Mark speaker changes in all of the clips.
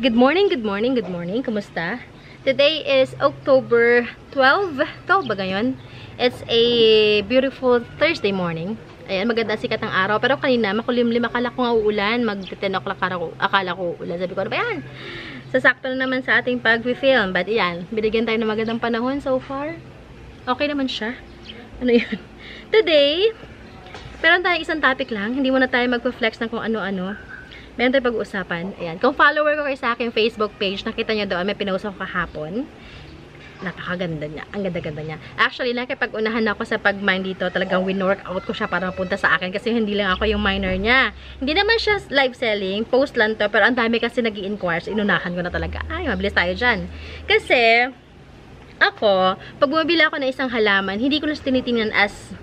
Speaker 1: Good morning, good morning, good morning. Kumusta? Today is October 12. 12 ba ngayon? It's a beautiful Thursday morning. Ayan, maganda sikat ng araw. Pero kanina, makulimlim. Akala ko nga uulan. Mag-10 o'clock akala ko uulan. Sabi ko, ano ba yan? Sasakto na naman sa ating pag-film. But yan, binigyan tayo ng magandang panahon so far. Okay naman siya. Ano yun? Today, meron tayong isang topic lang. Hindi muna tayo mag-flex ng kung ano-ano. Meron tayo pag-uusapan. Ayan. Kung follower ko kayo sa aking Facebook page, nakita nyo doon, may pinost ako kahapon. Napakaganda niya. Ang ganda-ganda niya. Actually, nakipag-unahan ako sa pag-mine dito. Talagang win-workout ko siya para mapunta sa akin. Kasi hindi lang ako yung miner niya. Hindi naman siya live selling. Post lang to. Pero ang dami kasi nag-i-inquire. So, inunahan ko na talaga. Ay, mabilis tayo dyan. Kasi, ako, pag bumabili ako ng isang halaman, hindi ko na tinitingnan as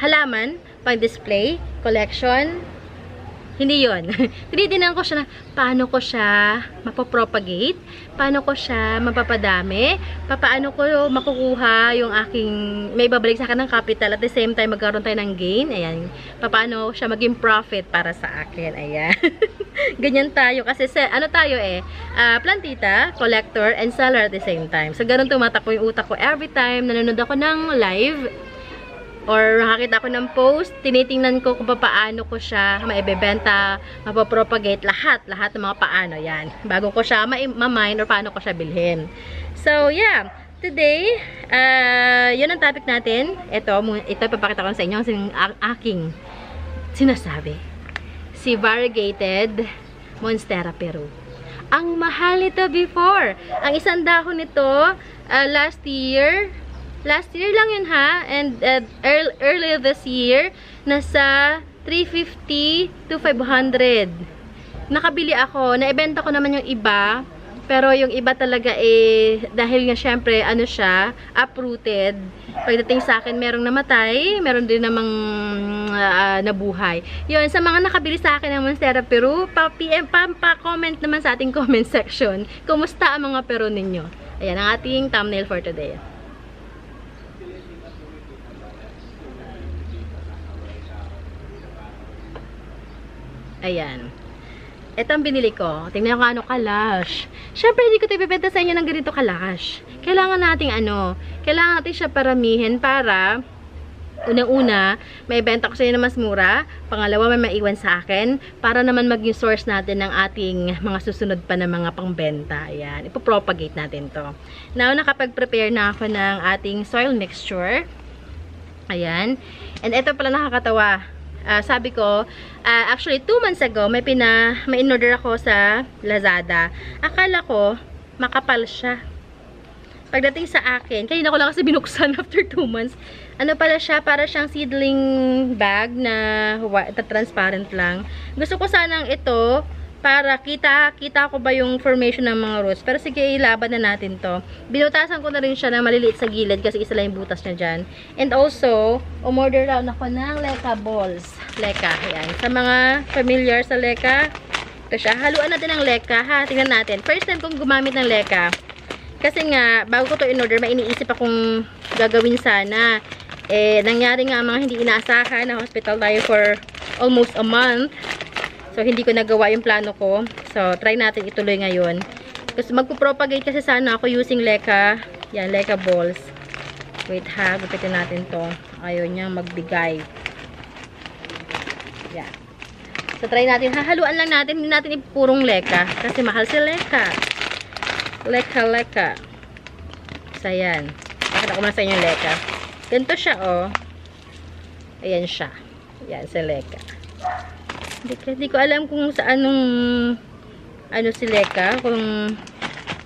Speaker 1: halaman, pang-display, collection. Hindi yun. Tinitingnan ko siya na paano ko siya mapapropagate, paano ko siya mapapadami, paano ko makukuha yung aking, may babalik sa akin ng capital at the same time magkaroon tayo ng gain. Ayan. Paano siya maging profit para sa akin. Ayan. Ganyan tayo. Kasi ano tayo plantita, collector, and seller at the same time. So, ganun tumatakbo yung utak ko every time nanonood ako ng live or nakakita ko ng post, tinitingnan ko kung paano ko siya maibebenta, mapapropagate, lahat ng mga paano yan. Bago ko siya ma-mine or paano ko siya bilhin. So, yeah. Today, yun ang topic natin. Ito ipapakita ko sa inyo ang aking sinasabi. Si Variegated Monstera Peru. Ang mahal nito before. Ang isang dahon nito, last year lang yun ha, and earlier this year, nasa 350 to 500. Nakabili ako, naibenta ko naman yung iba, pero yung iba talaga dahil nga syempre, ano siya, uprooted. Pagdating sa akin, merong namatay, meron din namang nabuhay. Yun, sa mga nakabili sa akin ng Monstera Peru, pa-comment naman sa ating comment section, kumusta ang mga Peru ninyo? Ayan, ang ating thumbnail for today. Ayan. Ito ang binili ko. Tingnan ko ano kalash. Siyempre, hindi ko ito ibibenta sa inyo ng ganito kalash. Kailangan natin kailangan natin siya paramihin para unang-una, may benta ko sa inyo na mas mura. Pangalawa, may maiwan sa akin para naman maging source natin ng ating mga susunod pa na mga pangbenta. Ayan. Ipopropagate natin to. Now, nakapag-prepare na ako ng ating soil mixture. Ayan. And ito pala nakakatawa. Sabi ko, actually 2 months ago, may in-order ako sa Lazada. Akala ko, makapal siya. Pagdating sa akin, kanina ko lang kasi binuksan after 2 months. Ano pala siya, para siyang seedling bag na transparent lang. Gusto ko sanang ito, para kita ko ba yung formation ng mga roots. Pero sige, ilaban na natin to. Binutasan ko na rin siya na maliliit sa gilid kasi isa lang yung butas niya dyan. And also, umorder lang ako ng Leca balls. Leca, ayan. Sa mga familiar sa Leca, ito siya. Haluan natin ng Leca, ha? Tingnan natin. First time kong gumamit ng Leca. Kasi nga, bago ko to in-order, may iniisip akong gagawin sana. Nangyari nga mga hindi inaasahan. Na hospital tayo for almost a month. So, hindi ko nagawa yung plano ko. So, try natin ituloy ngayon. Kasi magpo-propagate kasi sana ako using Leca. Yan, Leca balls. Wait ha, gupitin natin to. Ayaw niyang magbigay. Yan. So, try natin. Hahaluan lang natin. Hindi natin ipurong Leca. Kasi mahal si Leca. Leca. So, yan. Pakita ko muna sa inyo yung Leca. Ganito siya, oh. Ayan siya. Yan, si Leca. Hindi ko alam kung sa ano si Leca, kung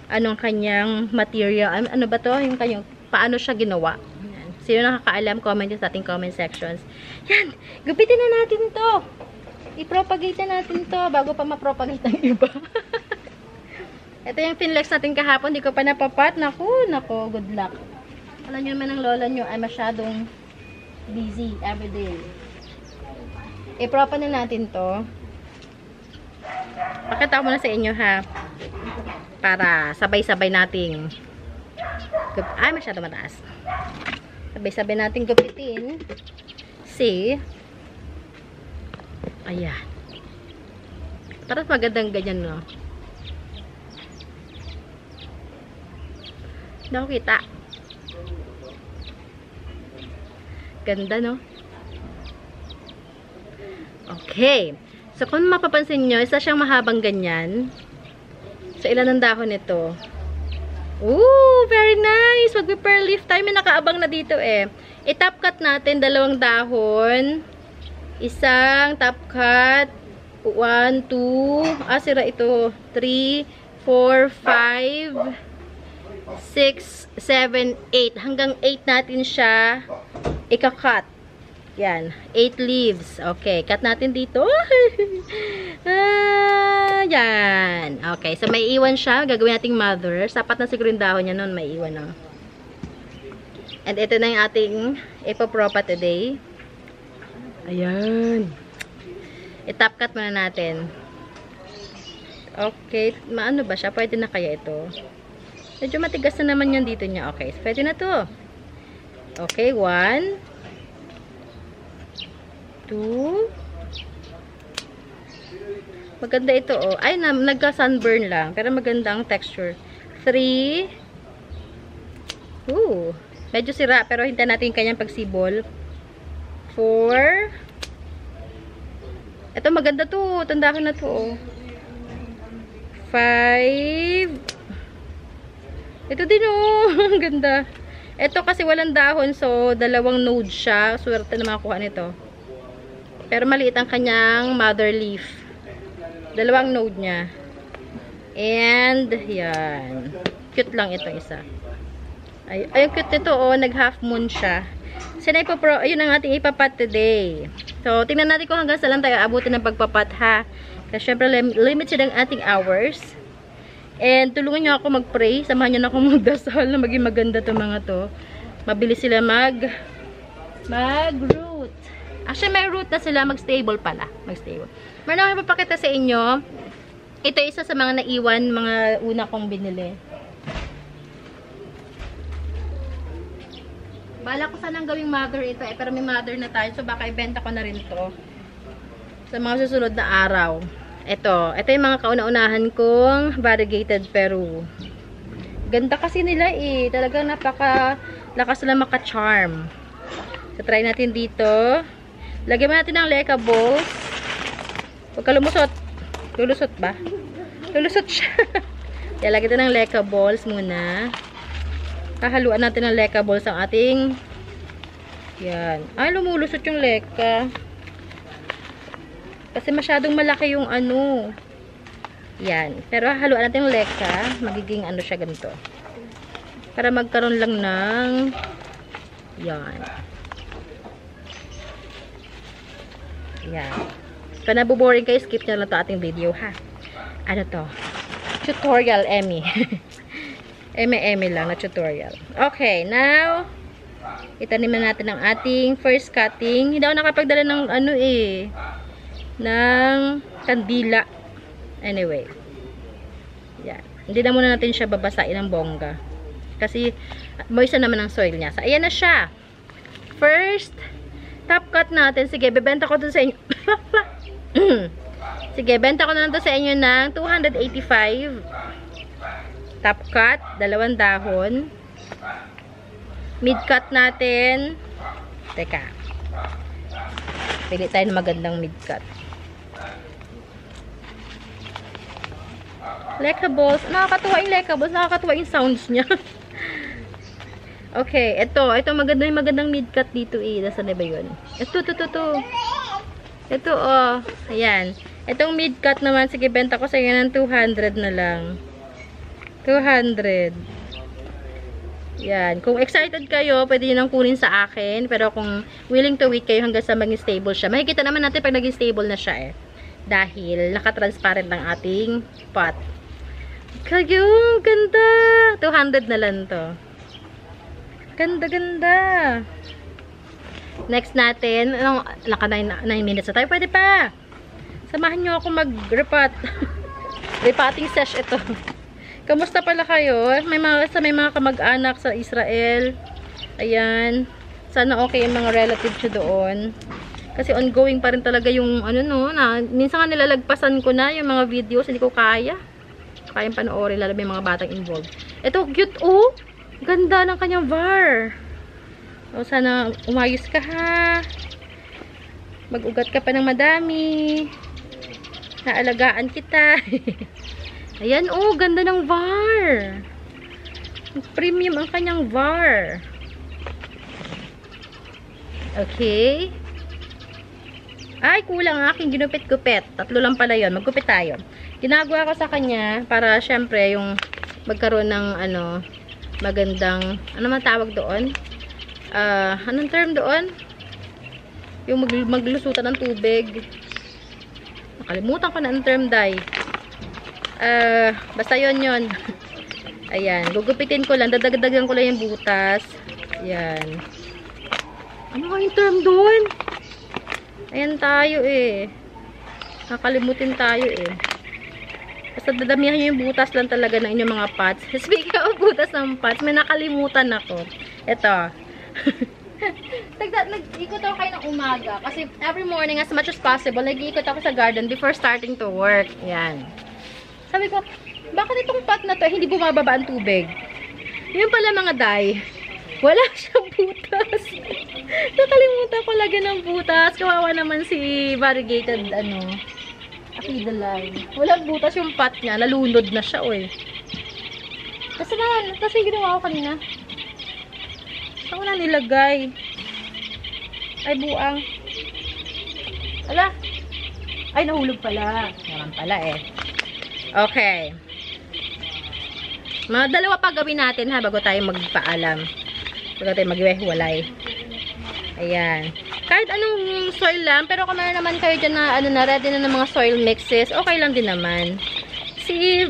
Speaker 1: anong kanyang material, ano ba to, yung kanyang, paano siya ginawa. Yan. Sino nakakaalam, comment sa ating comment sections. Yan, gupitin na natin to. I-propagate na natin to bago pa ma-propagate ng iba. Ito yung finlex natin kahapon, hindi ko pa napapat. Naku, good luck. Alam nyo naman ang lola nyo ay masyadong busy everyday. I-propa na natin to. Pakita ko muna sa inyo ha. Para sabay-sabay nating masyado mataas. Sabay-sabay nating gupitin. Ayan. Parang magandang ganyan, no? Hindi ako kita. Ganda, no? Okay. So, kung mapapansin nyo, isa siyang mahabang ganyan. So, ilan ang dahon nito? Ooh, very nice! Mag-pearl leaf tayo. May nakaabang na dito eh. I-top cut natin, 2 dahon. Isang top cut. 1, 2, sira ito. 3, 4, 5, 6, 7, 8. Hanggang 8 natin siya ika-cut. Yan. 8 leaves. Okay. Cut natin dito. Yan. Okay. So, may iwan siya. Gagawin nating mother. Sapat na siguro yung dahon niya nun. May iwan na. And ito na yung ating ipopropa today. Ayan. I-top cut muna natin. Okay. Maano ba siya? Pwede na kaya ito? Medyo matigas na naman yan dito niya. Okay. So, pwede na to. Okay. 1, 2. Maganda ito, oh. Ay, nagka-sunburn lang. Pero maganda ang texture. 3. Ooh. Medyo sira, pero hintayin natin yung kanyang pagsibol. 4. Ito, maganda to. Tandaan na to, oh. 5. Ito din, oh. Ganda. Ito kasi walang dahon, so 2 node siya. Swerte na makakuha nito. Pero maliit ang kanyang mother leaf. 2 node niya. And, yan. Cute lang itong isa. Ay, cute nito, oh. Nag-half moon siya. Ayun ang ating ipapat today. So, tingnan natin kung hanggang saan tayo abutin ng pagpapat, ha. Kasi, syempre, limited ang ating hours. And, tulungan nyo ako mag-pray. Samahan nyo na akong magdasal na maging maganda itong mga to. Mabilis sila mag-root. Actually, may root na sila. Mag-stable pala. Mag-stable. Meron akong ipapakita sa inyo. Ito isa sa mga naiwan, mga una kong binili. Bala ko sanang gawing mother ito eh. Pero may mother na tayo. So, baka ibenta ko na rin to sa mga susunod na araw. Ito yung mga kauna-unahan kong variegated Peru. Ganda kasi nila eh. Talagang napaka-lakas sila maka-charm. So, try natin dito. Lagyan mo natin ng leca balls. Huwag ka lumusot. Lulusot ba? Lulusot siya. Kaya lagyan natin ng leca balls muna. Hahaluan natin ng leca balls ang ating yan. Ay, lumulusot yung leca. Kasi masyadong malaki yung ano. Yan. Pero hahaluan natin yung leca. Magiging ano siya ganito. Para magkaroon lang ng yan. Yan. Kung nabuboring kayo, skip nyo lang to ating video, ha. Ano to? Tutorial, Emmy. Eme lang na tutorial. Okay, now, itanim na natin ang ating first cutting. Hindi ako nakapagdala ng ano eh, ng kandila. Anyway. Yan. Hindi na muna natin siya babasain ng bongga. Kasi, moist na naman ang soil niya. So, ayan na siya. First, top cut natin. Sige, bebenta ko to sa inyo. Sige, benta ko na to sa inyo ng 285. Top cut, 2 dahon. Mid cut natin. Teka. Pili tayo ng magandang mid cut. Leca balls. Nakakatuwa yung leca balls. Nakakatuwa yung sounds niya. Okay, ito magandang mid cut dito eh. Nasaan na ba yun? Ito. Ito, oh. Ayan. Itong mid cut naman, sige, benta ko sa inyo ng 200 na lang. 200. Yan. Kung excited kayo, pwede nyo nang kunin sa akin. Pero kung willing to wait kayo hanggang sa maging stable siya. Makikita naman natin pag naging stable na siya eh. Dahil naka-transparent ang ating pot. Kayo, ganda. 200 na lang to. Ganda. Next natin, naka 9 minutes na tayo. Pwede pa. Samahan nyo ako mag-repot. Repotting sesh ito. Kamusta pala kayo? May mga kamag-anak sa Israel. Ayan. Sana okay yung mga relatives nyo doon. Kasi ongoing pa rin talaga yung ano no. Minsan nga nilalagpasan ko na yung mga videos. Hindi ko kaya. Kayang panoorin lalo may mga batang involved. Ito, cute oh. Ganda ng kanyang var. O, sana umayos ka ha. Mag-ugat ka pa ng madami. Naalagaan kita. Ayan, oh, ganda ng var. Premium ang kanyang var. Okay. Ay, kulang ang aking ginupit-gupit. 3 lang pala yun. Maggupit tayo. Ginagawa ko sa kanya para syempre yung magkaroon ng ano, magandang, ano man tawag doon? Anong term doon? Yung maglusutan ng tubig. Nakalimutan ko na ang term, day. Basta yun. Ayan. Gugupitin ko lang. Dadagdagan ko lang yung butas. Ayan. Ano nga yung term doon? Ayan tayo eh. Nakalimutin tayo eh. Basta dadamihan nyo yung butas lang talaga ng inyong mga pots. Speaking of butas ng pots, may nakalimutan ako. Ito. Nag-ikot ako kayo ng umaga. Kasi every morning, as much as possible, nag-iikot ako sa garden before starting to work. Yan. Sabi ko, bakit itong pot na to hindi bumababa ang tubig? Yun pala mga day. Wala siyang butas. Nakalimutan ko lagyan ng butas. Kawawa naman si variegated, Aquidaline. Walang butas yung pot niya. Nalunod na siya, oy. Kasi ginawa ko kanina. Saan ko na nilagay? Ay, buang. Ala. Ay, nahulog pala. Naman pala eh. Okay. Mga 2 pa gawin natin ha, bago tayo magpaalam. Bago tayo maghiwalay. Ayan. Kahit anong soil lang, pero kung meron naman kayo dyan na, ready na ng mga soil mixes, okay lang din naman. Si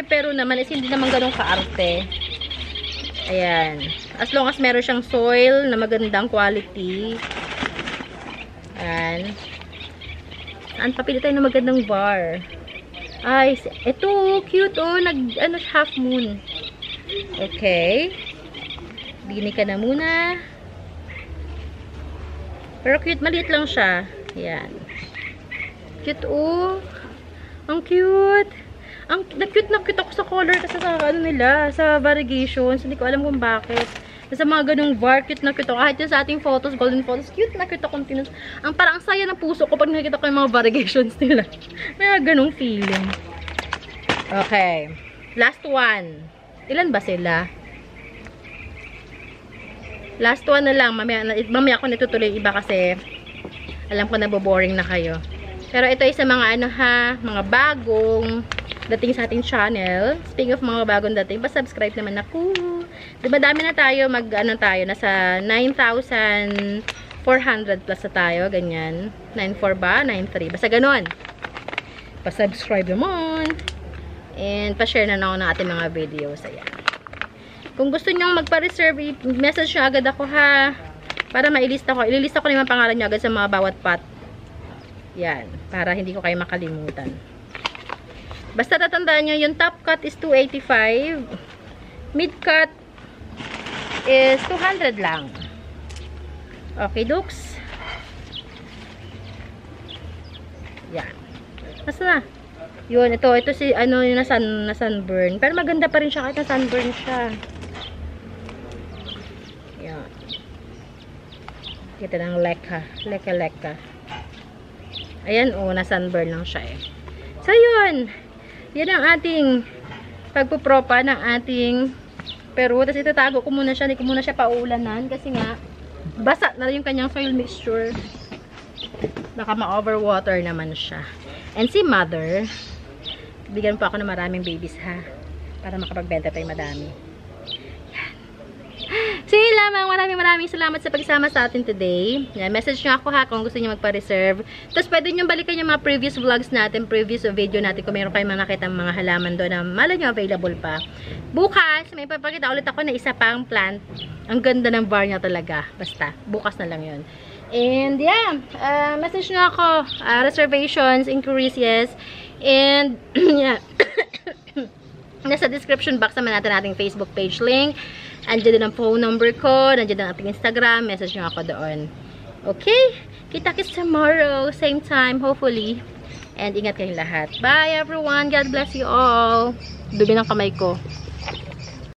Speaker 1: Peru naman is hindi naman ganun kaarte. Ayan. As long as meron siyang soil na magandang quality. Ayan. Papili tayo ng magandang var. Ay, ito, cute oh. Half moon. Okay. Bini ka na muna. Pero cute, maliit lang siya. Ayan. Cute oh. Ang cute. Na-cute ako sa color kasi sa sa variegations. Hindi ko alam kung bakit. Sa mga ganung var, cute na cute ako. Kahit yun sa ating photos, golden photos, cute na cute ako. Parang ang saya ng puso ko pag nakikita ko yung mga variegations nila. May ganung feeling. Okay. Last one. Ilan ba sila? Last one na lang. Mamaya ko nitutuloy iba kasi alam ko na boring na kayo. Pero ito ay sa mga mga bagong dating sa ating channel. Speaking of mga bagong dating, pa-subscribe naman ako. Diba dami na tayo, nasa 9,400 plus na tayo, ganyan. 9,400 ba? 9,300. Basta ganun. Pa-subscribe naman. And pa-share na ako ng ating mga videos. Ayan. Kung gusto nyo magpa-reserve, message nyo agad ako ha. Para mailista ko. Ililista ko na yung pangalan nyo agad sa mga bawat pot. Yan. Para hindi ko kayo makalimutan. Basta tatandaan nyo, yung top cut is 285. Mid cut is 200 lang. Okay, Dukes? Yan. Basta na. Yun, ito si, yung na sunburn. Pero maganda pa rin siya kahit na sunburn siya. Yan. Kita ng leka. Leka. Ayan, na sunburn lang siya eh. So, yun. Yan ang ating pagpupropa ng ating Peru. Tapos itatago ko muna siya. Hindi ko muna siya paulanan. Kasi nga, basa na yung kanyang soil mixture. Baka ma-overwater naman siya. And si mother, bigyan po ako ng maraming babies ha. Para makapagbenta tayo madami. So yun lamang, maraming salamat sa pagsama sa atin today. Yan, message nyo ako ha kung gusto nyo magpa-reserve. Tapos pwede nyo balikan yung mga previous vlogs natin, previous video natin kung meron kayong nakita mga halaman doon na malay nyo available pa. Bukas, may papakita ulit ako na isa pang plant. Ang ganda ng var niya talaga. Basta, bukas na lang yun. And yeah, message nyo ako. Reservations, inquiries, yes. And yeah, nasa description box naman natin ating Facebook page link. Andiyan din ang phone number ko. Nandiyan ang ating Instagram. Message nyo ako doon. Okay? Kita-kits tomorrow. Same time, hopefully. And ingat kayong lahat. Bye everyone. God bless you all. Dubi ng kamay ko.